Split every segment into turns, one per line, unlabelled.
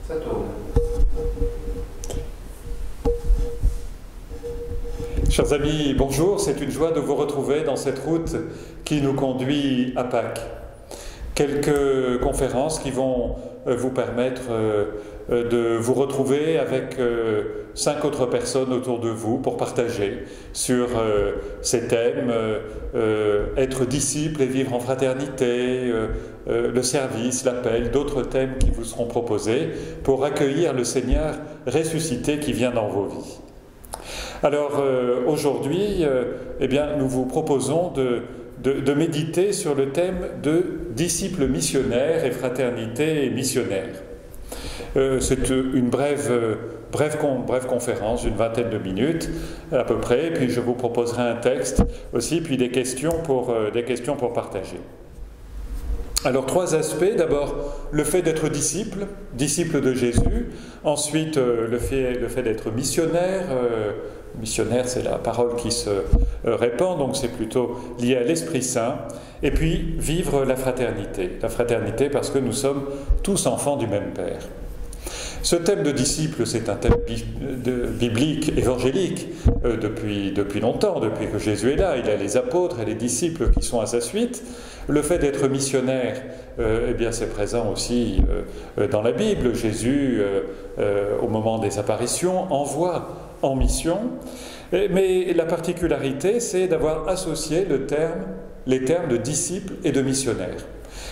Ça tourne.
Chers amis, bonjour, c'est une joie de vous retrouver dans cette route qui nous conduit à Pâques. Quelques conférences qui vont vous permettre de vous retrouver avec 5 autres personnes autour de vous pour partager sur ces thèmes, être disciple et vivre en fraternité, le service, l'appel, d'autres thèmes qui vous seront proposés pour accueillir le Seigneur ressuscité qui vient dans vos vies. Alors aujourd'hui, nous vous proposons de méditer sur le thème de disciples missionnaires et fraternité missionnaire. C'est une brève conférence d'une vingtaine de minutes à peu près, puis je vous proposerai un texte aussi, puis des questions pour partager. Alors 3 aspects, d'abord le fait d'être disciple de Jésus, ensuite le fait d'être missionnaire, missionnaire c'est la parole qui se répand, donc c'est plutôt lié à l'Esprit Saint, et puis vivre la fraternité parce que nous sommes tous enfants du même Père. Ce thème de disciple, c'est un thème biblique, évangélique, depuis longtemps, depuis que Jésus est là. Il a les apôtres et les disciples qui sont à sa suite. Le fait d'être missionnaire, c'est présent aussi dans la Bible. Jésus, au moment des apparitions, envoie en mission. Mais la particularité, c'est d'avoir associé les termes de disciple et de missionnaire.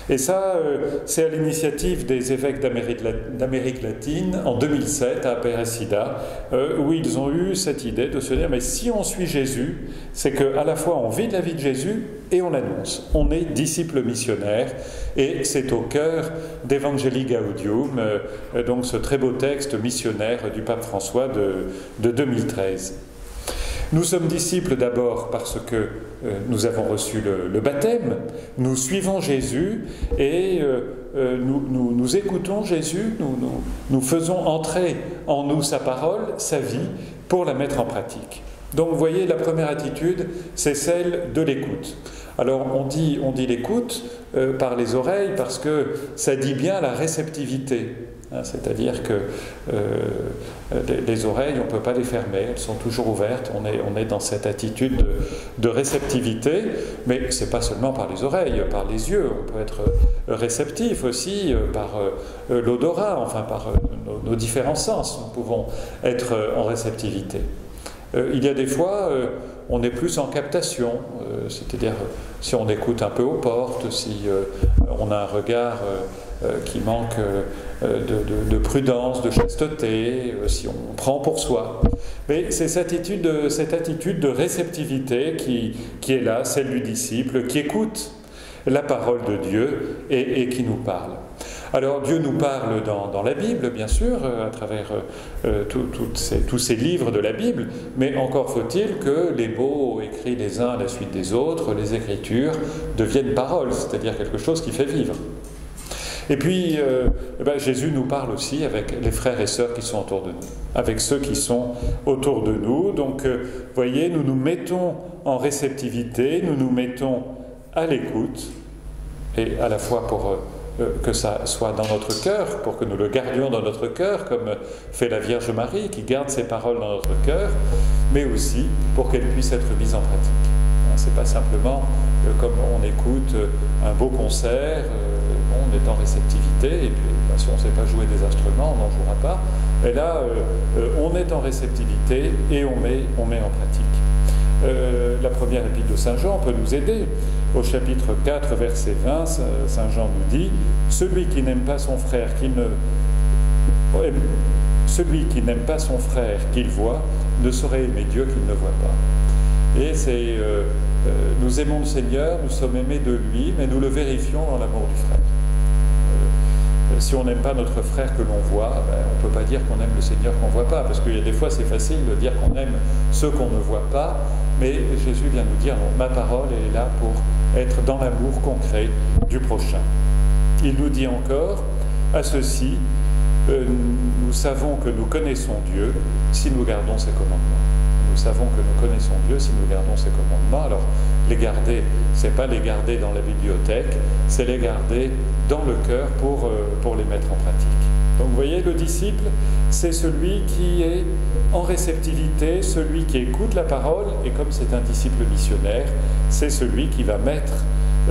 Et ça, c'est à l'initiative des évêques d'Amérique latine en 2007 à Aparecida, où ils ont eu cette idée de se dire mais si on suit Jésus, c'est qu'à la fois on vit de la vie de Jésus et on l'annonce. On est disciples missionnaires et c'est au cœur d'Evangelii Gaudium, donc ce très beau texte missionnaire du pape François de 2013. Nous sommes disciples d'abord parce que nous avons reçu le baptême, nous suivons Jésus et nous écoutons Jésus, nous faisons entrer en nous sa parole, sa vie, pour la mettre en pratique. Donc vous voyez, la première attitude, c'est celle de l'écoute. Alors on dit l'écoute par les oreilles parce que ça dit bien la réceptivité. C'est-à-dire que les oreilles, on ne peut pas les fermer, elles sont toujours ouvertes, on est dans cette attitude de réceptivité, mais ce n'est pas seulement par les oreilles, par les yeux, on peut être réceptif aussi par l'odorat, enfin par nos différents sens, nous pouvons être en réceptivité. Il y a des fois, on est plus en captation, c'est-à-dire si on écoute un peu aux portes, si on a un regard qui manque de prudence, de chasteté, si on prend pour soi. Mais c'est cette attitude de réceptivité qui est là, celle du disciple, qui écoute la parole de Dieu et qui nous parle. Alors Dieu nous parle dans la Bible, bien sûr, à travers tous ces livres de la Bible, mais encore faut-il que les mots écrits les uns à la suite des autres, les Écritures, deviennent paroles, c'est-à-dire quelque chose qui fait vivre. Et puis, Jésus nous parle aussi avec les frères et sœurs qui sont autour de nous, avec ceux qui sont autour de nous. Donc, vous voyez, nous nous mettons en réceptivité, nous nous mettons à l'écoute, et à la fois pour que ça soit dans notre cœur, pour que nous le gardions dans notre cœur, comme fait la Vierge Marie, qui garde ses paroles dans notre cœur, mais aussi pour qu'elles puissent être mises en pratique. C'est pas simplement comme on écoute un beau concert, on est en réceptivité, et puis si on ne sait pas jouer des instruments, on n'en jouera pas. Et là, on est en réceptivité et on met en pratique. La première épître de Saint Jean peut nous aider. Au chapitre 4, verset 20, Saint Jean nous dit « Celui qui n'aime pas son frère qu'il voit ne saurait aimer Dieu qu'il ne voit pas. » Et c'est nous aimons le Seigneur, nous sommes aimés de lui, mais nous le vérifions dans l'amour du frère. Si on n'aime pas notre frère que l'on voit, on ne peut pas dire qu'on aime le Seigneur qu'on ne voit pas, parce qu'il y a des fois c'est facile de dire qu'on aime ceux qu'on ne voit pas, mais Jésus vient nous dire non, ma parole est là pour être dans l'amour concret du prochain. Il nous dit encore, à ceci, nous savons que nous connaissons Dieu si nous gardons ses commandements. Nous savons que nous connaissons Dieu si nous gardons ses commandements. Alors, les garder, ce n'est pas les garder dans la bibliothèque, c'est les garder dans le cœur pour les mettre en pratique. Donc vous voyez, le disciple, c'est celui qui est en réceptivité, celui qui écoute la parole, et comme c'est un disciple missionnaire, c'est celui qui va mettre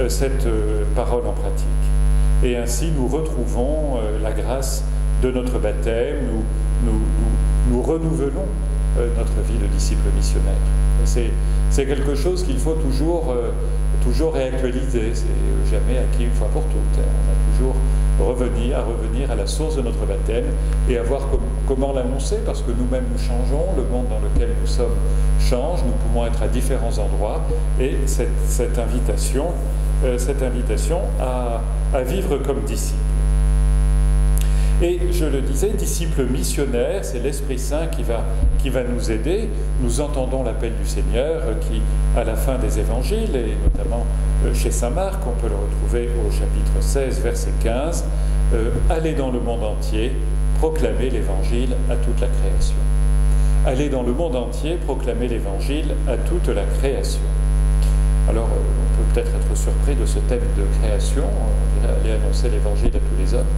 cette parole en pratique. Et ainsi, nous retrouvons la grâce de notre baptême, nous renouvelons notre vie de disciple missionnaire. C'est quelque chose qu'il faut toujours réactualiser, c'est jamais acquis une fois pour toutes. On a toujours à revenir à la source de notre baptême et à voir comment l'annoncer, parce que nous-mêmes nous changeons, le monde dans lequel nous sommes change, nous pouvons être à différents endroits, et cette invitation à vivre comme disciples. Et je le disais, disciple missionnaire, c'est l'Esprit Saint qui va nous aider. Nous entendons l'appel du Seigneur qui, à la fin des évangiles, et notamment chez saint Marc, on peut le retrouver au chapitre 16, verset 15, « Allez dans le monde entier, proclamez l'Évangile à toute la création. » Allez dans le monde entier, proclamer l'Évangile à toute la création. Alors, on peut peut-être être surpris de ce thème de création, on dirait aller annoncer l'Évangile à tous les hommes.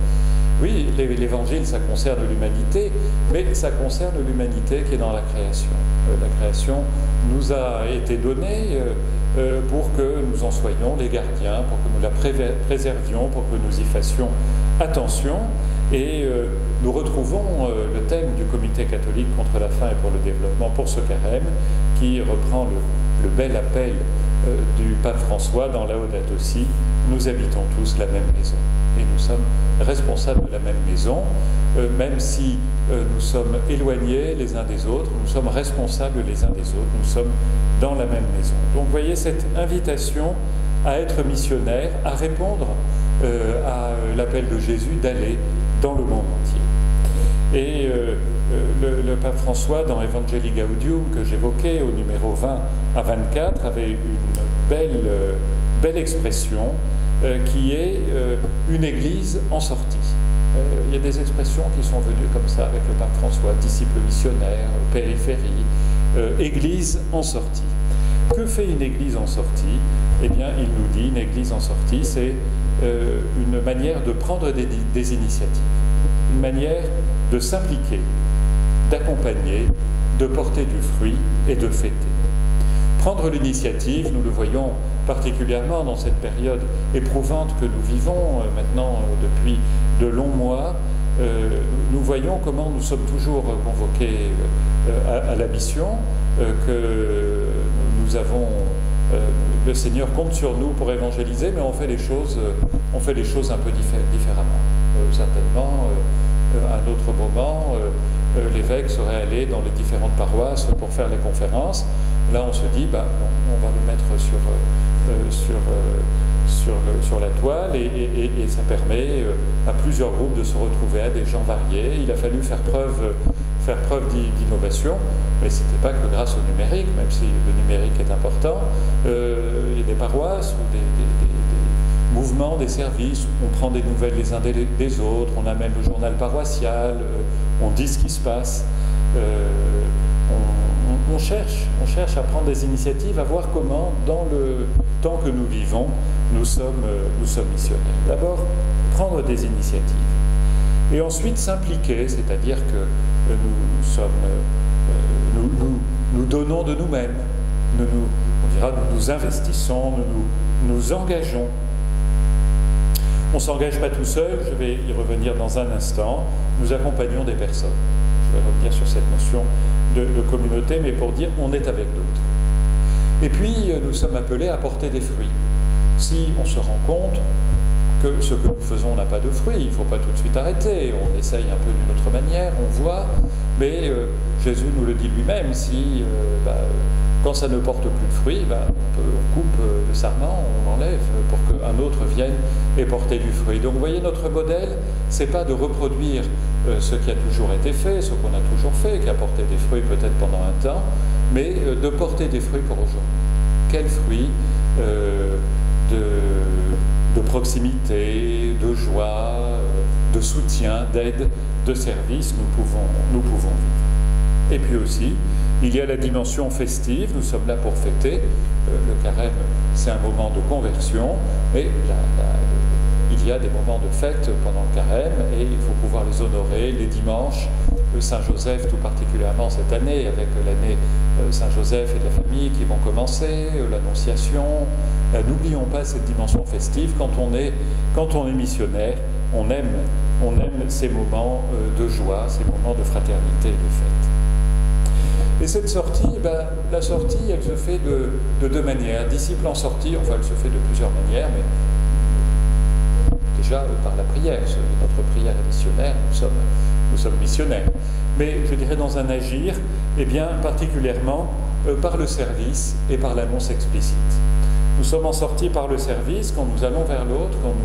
Oui, l'Évangile, ça concerne l'humanité, mais ça concerne l'humanité qui est dans la création. La création nous a été donnée pour que nous en soyons les gardiens, pour que nous la préservions, pour que nous y fassions attention. Et nous retrouvons le thème du Comité catholique contre la faim et pour le développement pour ce carême, qui reprend le bel appel du pape François dans Laudato Si, nous habitons tous la même maison. Et nous sommes responsables de la même maison, même si nous sommes éloignés les uns des autres, nous sommes responsables les uns des autres, nous sommes dans la même maison. Donc vous voyez cette invitation à être missionnaire, à répondre à l'appel de Jésus d'aller dans le monde entier. Et le pape François, dans Evangelii Gaudium, que j'évoquais au numéro 20 à 24, avait une belle expression qui est une église en sortie. Il y a des expressions qui sont venues comme ça avec le pape François, disciple missionnaire, périphérie, église en sortie. Que fait une église en sortie? Eh bien, il nous dit, une église en sortie, c'est une manière de prendre des initiatives, une manière de s'impliquer, d'accompagner, de porter du fruit et de fêter. Prendre l'initiative, nous le voyons particulièrement dans cette période éprouvante que nous vivons maintenant depuis de longs mois, nous voyons comment nous sommes toujours convoqués à la mission, que nous avons, le Seigneur compte sur nous pour évangéliser, mais on fait les choses un peu différemment. Certainement, à un autre moment, l'évêque serait allé dans les différentes paroisses pour faire les conférences. Là, on se dit, on va le mettre sur la toile et ça permet à plusieurs groupes de se retrouver, à des gens variés. Il a fallu faire preuve d'innovation, mais ce n'était pas que grâce au numérique, même si le numérique est important. Il y a des paroisses ou des mouvements, des services où on prend des nouvelles les uns des autres, on amène le journal paroissial, on dit ce qui se passe. On cherche à prendre des initiatives, à voir comment, dans le temps que nous vivons, nous sommes missionnaires. D'abord, prendre des initiatives. Et ensuite, s'impliquer, c'est-à-dire que nous donnons de nous-mêmes, nous nous investissons, nous engageons. On ne s'engage pas tout seul, je vais y revenir dans un instant, nous accompagnons des personnes. Je vais revenir sur cette notion de communauté, mais pour dire on est avec d'autres. Et puis, nous sommes appelés à porter des fruits. Si on se rend compte que ce que nous faisons n'a pas de fruits, il ne faut pas tout de suite arrêter, on essaye un peu d'une autre manière, on voit, mais Jésus nous le dit lui-même, quand ça ne porte plus de fruits, on coupe le sarment, on l'enlève pour qu'un autre vienne et porter du fruit. Donc vous voyez, notre modèle, ce n'est pas de reproduire ce qui a toujours été fait, ce qu'on a toujours fait, qui a porté des fruits peut-être pendant un temps, mais de porter des fruits pour aujourd'hui. Quels fruits de proximité, de joie, de soutien, d'aide, de service nous pouvons vivre. Et puis aussi, il y a la dimension festive, nous sommes là pour fêter. Le carême, c'est un moment de conversion, mais il y a des moments de fête pendant le carême et il faut pouvoir les honorer les dimanches. Saint-Joseph tout particulièrement cette année, avec l'année Saint-Joseph et de la famille qui vont commencer, l'Annonciation. N'oublions pas cette dimension festive. Quand on est missionnaire, on aime ces moments de joie, ces moments de fraternité et de fête. Et cette sortie, la sortie, elle se fait de deux manières. Disciple en sortie, enfin elle se fait de plusieurs manières, mais déjà par la prière. Notre prière est missionnaire, nous sommes missionnaires. Mais je dirais dans un agir, particulièrement par le service et par l'annonce explicite. Nous sommes en sortie par le service quand nous allons vers l'autre, quand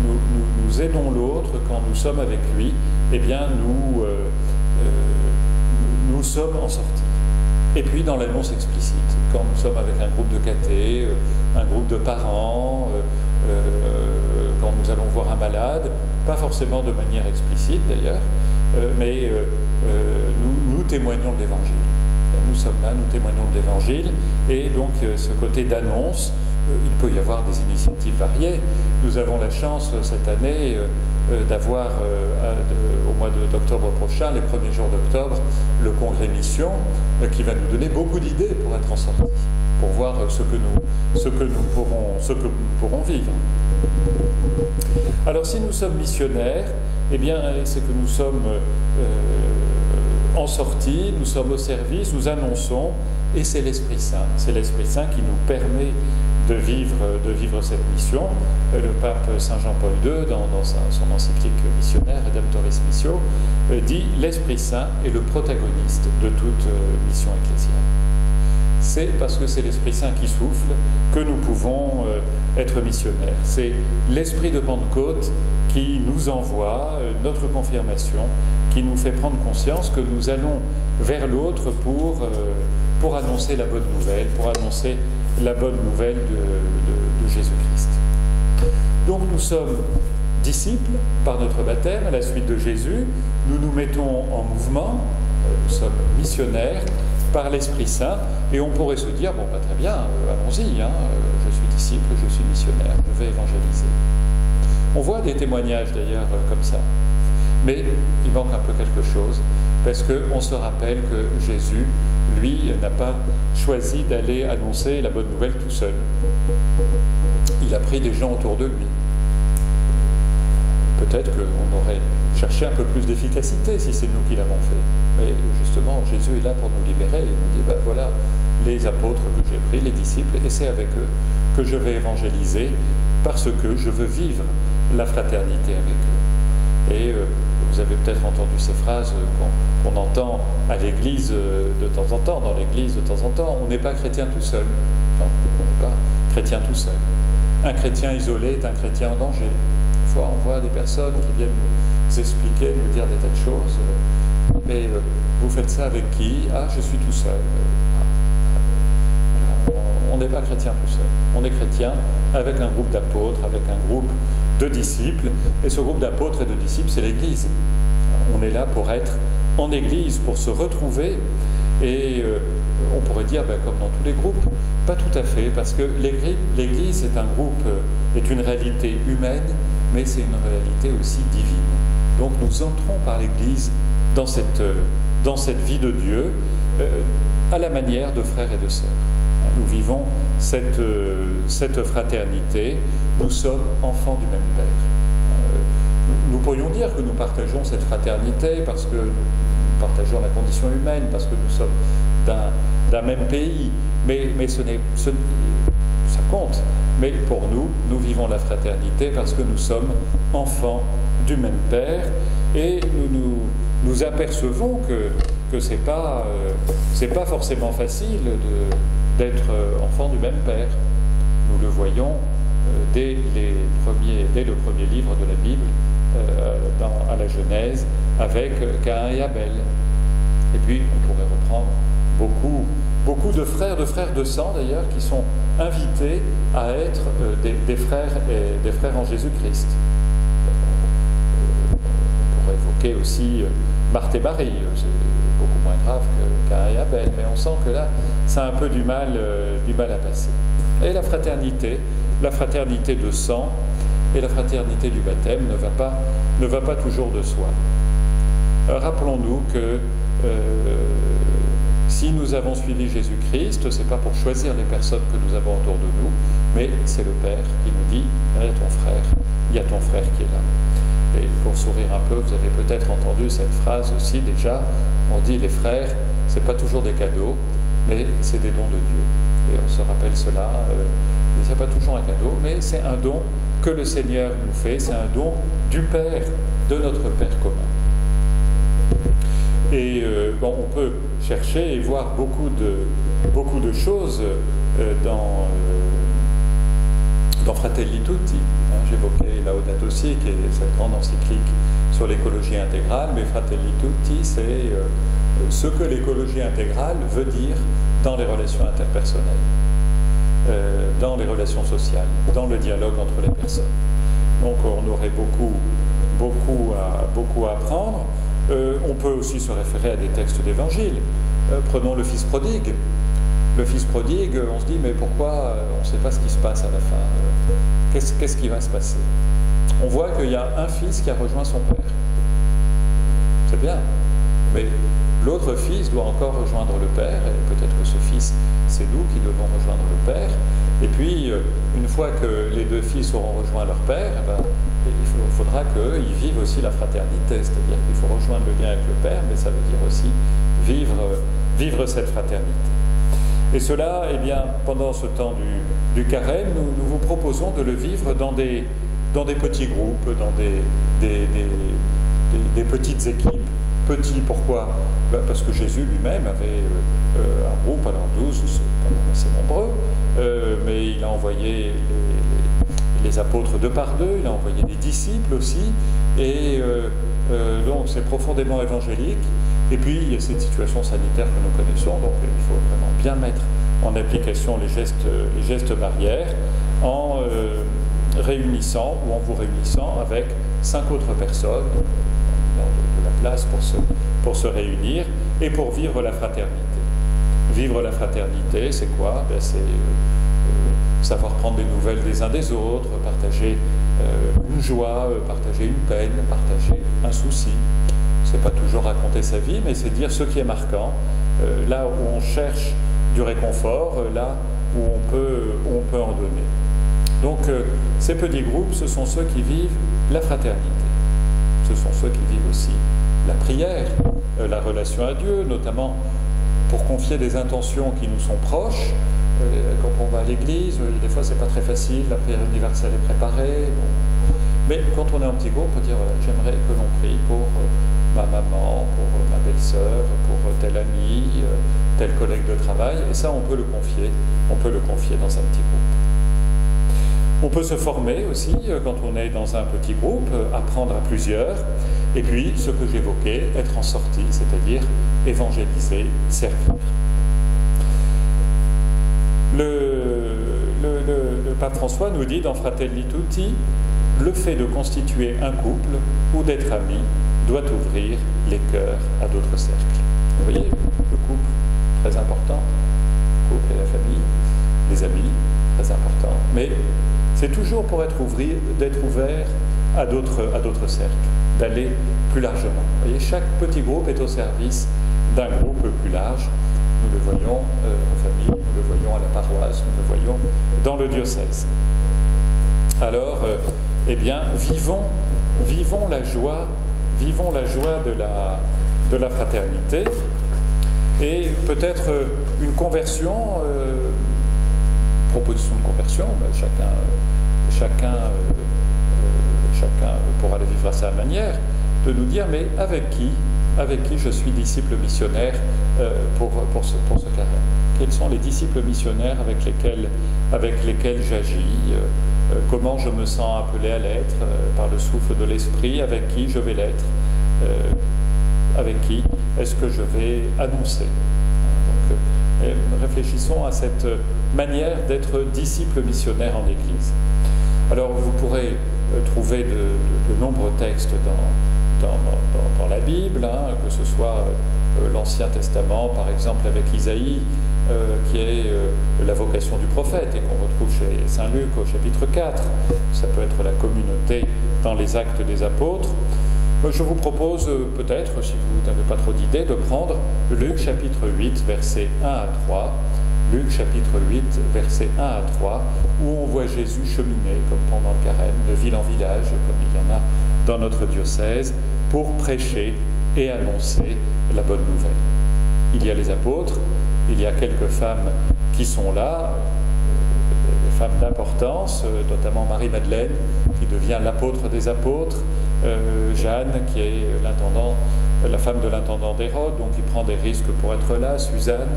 nous aidons l'autre, quand nous sommes avec lui, nous sommes en sortie. Et puis dans l'annonce explicite, quand nous sommes avec un groupe de cathés, un groupe de parents, quand nous allons voir un malade, pas forcément de manière explicite d'ailleurs, mais nous témoignons de l'Évangile. Nous sommes là, nous témoignons de l'Évangile, et donc ce côté d'annonce, il peut y avoir des initiatives variées. Nous avons la chance cette année d'avoir au mois d'octobre prochain, les premiers jours d'octobre, le congrès mission qui va nous donner beaucoup d'idées pour être en sortie, pour voir ce que nous pourrons vivre. Alors si nous sommes missionnaires, c'est que nous sommes en sortie, nous sommes au service, nous annonçons, et c'est l'Esprit Saint. C'est l'Esprit Saint qui nous permet de vivre cette mission. Le pape Saint Jean-Paul II, dans son encyclique missionnaire, Redemptoris Missio, dit « L'Esprit Saint est le protagoniste de toute mission ecclésiale ». C'est parce que c'est l'Esprit Saint qui souffle que nous pouvons être missionnaires. C'est l'Esprit de Pentecôte qui nous envoie notre confirmation, qui nous fait prendre conscience que nous allons vers l'autre pour annoncer la bonne nouvelle, pour annoncer la bonne nouvelle de Jésus-Christ. Donc nous sommes disciples par notre baptême à la suite de Jésus, nous nous mettons en mouvement, nous sommes missionnaires par l'Esprit Saint, et on pourrait se dire, très bien, allons-y, je suis disciple, je suis missionnaire, je vais évangéliser. On voit des témoignages d'ailleurs comme ça, mais il manque un peu quelque chose, parce qu'on se rappelle que Jésus, lui, n'a pas choisi d'aller annoncer la bonne nouvelle tout seul. Il a pris des gens autour de lui. Peut-être qu'on aurait cherché un peu plus d'efficacité si c'est nous qui l'avons fait. Mais justement, Jésus est là pour nous libérer. Il nous dit, voilà les apôtres que j'ai pris, les disciples, et c'est avec eux que je vais évangéliser parce que je veux vivre la fraternité avec eux. Et vous avez peut-être entendu ces phrases qu'on entend à l'Église de temps en temps, dans l'Église de temps en temps. On n'est pas chrétien tout seul. Non, on n'est pas chrétien tout seul. Un chrétien isolé est un chrétien en danger. Des fois, on voit des personnes qui viennent nous expliquer, nous dire des tas de choses. Mais vous faites ça avec qui? Ah, je suis tout seul. On n'est pas chrétien tout seul. On est chrétien avec un groupe d'apôtres, avec un groupe de disciples. Et ce groupe d'apôtres et de disciples, c'est l'Église. On est là pour être en Église, pour se retrouver. Et on pourrait dire, comme dans tous les groupes, pas tout à fait, parce que l'Église est un groupe, est une réalité humaine, mais c'est une réalité aussi divine. Donc nous entrons par l'Église dans cette vie de Dieu, à la manière de frères et de sœurs. Nous vivons cette fraternité, nous sommes enfants du même Père. Nous pourrions dire que nous partageons cette fraternité parce que nous partageons la condition humaine, parce que nous sommes d'un même pays, mais ça compte. Mais pour nous, nous vivons la fraternité parce que nous sommes enfants du même Père, et nous apercevons que c'est pas forcément facile d'être enfant du même Père. Nous le voyons dès le premier livre de la Bible, à la Genèse, avec Caïn et Abel. Et puis, on pourrait reprendre beaucoup de frères de sang d'ailleurs, qui sont invités à être des frères en Jésus-Christ. On pourrait évoquer aussi Marthe et Marie, c'est beaucoup moins grave que Caïn et Abel, mais on sent que là, ça a un peu du mal à passer. Et la fraternité de sang, et la fraternité du baptême ne va pas toujours de soi. Rappelons-nous que si nous avons suivi Jésus-Christ, ce n'est pas pour choisir les personnes que nous avons autour de nous, mais c'est le Père qui nous dit « il y a ton frère qui est là ». Et pour sourire un peu, vous avez peut-être entendu cette phrase aussi déjà, on dit les frères, ce n'est pas toujours des cadeaux, mais c'est des dons de Dieu. Et on se rappelle cela, ce n'est pas toujours un cadeau, mais c'est un don que le Seigneur nous fait, c'est un don du Père, de notre Père commun. Et on peut chercher et voir beaucoup de choses dans Fratelli Tutti. J'évoquais Laudato Si, qui est cette grande encyclique sur l'écologie intégrale, mais Fratelli Tutti, c'est ce que l'écologie intégrale veut dire dans les relations interpersonnelles, dans les relations sociales, dans le dialogue entre les personnes. Donc on aurait beaucoup à apprendre. On peut aussi se référer à des textes d'évangile. Prenons le Fils prodigue. Le Fils prodigue, on se dit, mais pourquoi on ne sait pas ce qui se passe à la fin? Qu'est-ce qui va se passer? On voit qu'il y a un fils qui a rejoint son père. C'est bien. Mais l'autre fils doit encore rejoindre le père, et peut-être que ce fils, c'est nous qui devons rejoindre le père. Et puis, une fois que les deux fils auront rejoint leur père, il faudra qu'ils vivent aussi la fraternité, c'est-à-dire qu'il faut rejoindre le lien avec le Père, mais ça veut dire aussi vivre cette fraternité. Et cela, eh bien, pendant ce temps du carême, nous vous proposons de le vivre dans des petits groupes, dans des petites équipes. Petits, pourquoi? Parce que Jésus lui-même avait un groupe, alors 12, c'est nombreux, mais il a envoyé les apôtres deux par deux, il a envoyé des disciples aussi, et donc c'est profondément évangélique. Et puis il y a cette situation sanitaire que nous connaissons, donc il faut vraiment bien mettre en application les gestes barrières en réunissant ou en vous réunissant avec 5 autres personnes, de la place pour se réunir et pour vivre la fraternité. Vivre la fraternité, c'est quoi? C'est savoir prendre des nouvelles des uns des autres, partager une joie, partager une peine, partager un souci. C'est pas toujours raconter sa vie, mais c'est dire ce qui est marquant, là où on cherche du réconfort, là où on peut en donner. Donc ces petits groupes, ce sont ceux qui vivent la fraternité. Ce sont ceux qui vivent aussi la prière, la relation à Dieu, notamment pour confier des intentions qui nous sont proches. Quand on va à l'église, des fois c'est pas très facile, la prière universelle est préparée. Bon. Mais quand on est en petit groupe, on peut dire voilà, j'aimerais que l'on prie pour ma maman, pour ma belle-sœur, pour tel ami, tel collègue de travail, et ça on peut le confier dans un petit groupe. On peut se former aussi quand on est dans un petit groupe, apprendre à plusieurs, et puis ce que j'évoquais, être en sortie, c'est-à-dire évangéliser, servir. Le pape François nous dit dans Fratelli Tutti, le fait de constituer un couple ou d'être ami doit ouvrir les cœurs à d'autres cercles. Vous voyez, le couple, très important, le couple et la famille, les amis, très important, mais c'est toujours pour d'être ouvert à d'autres cercles, d'aller plus largement. Vous voyez, chaque petit groupe est au service d'un groupe plus large. Nous le voyons en famille, nous le voyons à la paroisse, nous le voyons dans le diocèse. Alors, eh bien, vivons la joie de la fraternité, et peut-être une conversion, proposition de conversion, chacun pourra le vivre à sa manière, de nous dire mais avec qui je suis disciple missionnaire pour ce carême. Quels sont les disciples missionnaires avec lesquels j'agis, comment je me sens appelé à l'être par le souffle de l'Esprit, avec qui je vais l'être, avec qui est-ce que je vais annoncer. Donc, réfléchissons à cette manière d'être disciple missionnaire en Église. Alors vous pourrez trouver de nombreux textes dans la Bible, que ce soit l'Ancien Testament par exemple avec Isaïe, qui est la vocation du prophète et qu'on retrouve chez Saint Luc au chapitre 4. Ça peut être la communauté dans les actes des apôtres. Je vous propose peut-être, si vous n'avez pas trop d'idées, de prendre Luc chapitre 8, versets 1 à 3. Luc chapitre 8, versets 1 à 3, où on voit Jésus cheminer, comme pendant le carême, de ville en village, comme il y en a dans notre diocèse, pour prêcher et annoncer la bonne nouvelle. Il y a les apôtres, il y a quelques femmes qui sont là, des femmes d'importance, notamment Marie-Madeleine, qui devient l'apôtre des apôtres, Jeanne, qui est la femme de l'intendant d'Hérode, donc qui prend des risques pour être là, Suzanne,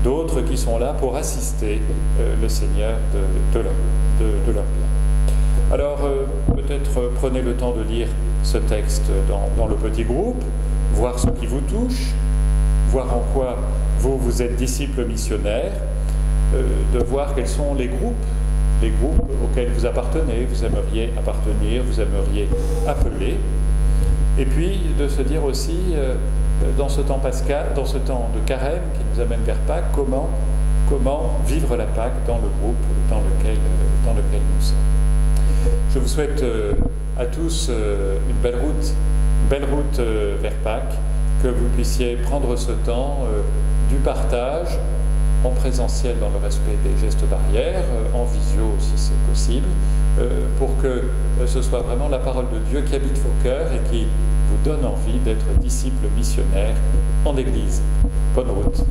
d'autres qui sont là pour assister le Seigneur de leur bien. Alors, peut-être prenez le temps de lire ce texte dans le petit groupe, voir ce qui vous touche, voir en quoi vous êtes disciples missionnaires, de voir quels sont les groupes auxquels vous appartenez, vous aimeriez appartenir, vous aimeriez appeler, et puis de se dire aussi, dans ce temps pascal, dans ce temps de carême qui nous amène vers Pâques, comment vivre la Pâque dans le groupe dans lequel nous sommes. Je vous souhaite à tous une belle route vers Pâques, que vous puissiez prendre ce temps du partage, en présentiel dans le respect des gestes barrières, en visio si c'est possible, pour que ce soit vraiment la parole de Dieu qui habite vos cœurs et qui vous donne envie d'être disciples missionnaires en Église. Bonne route.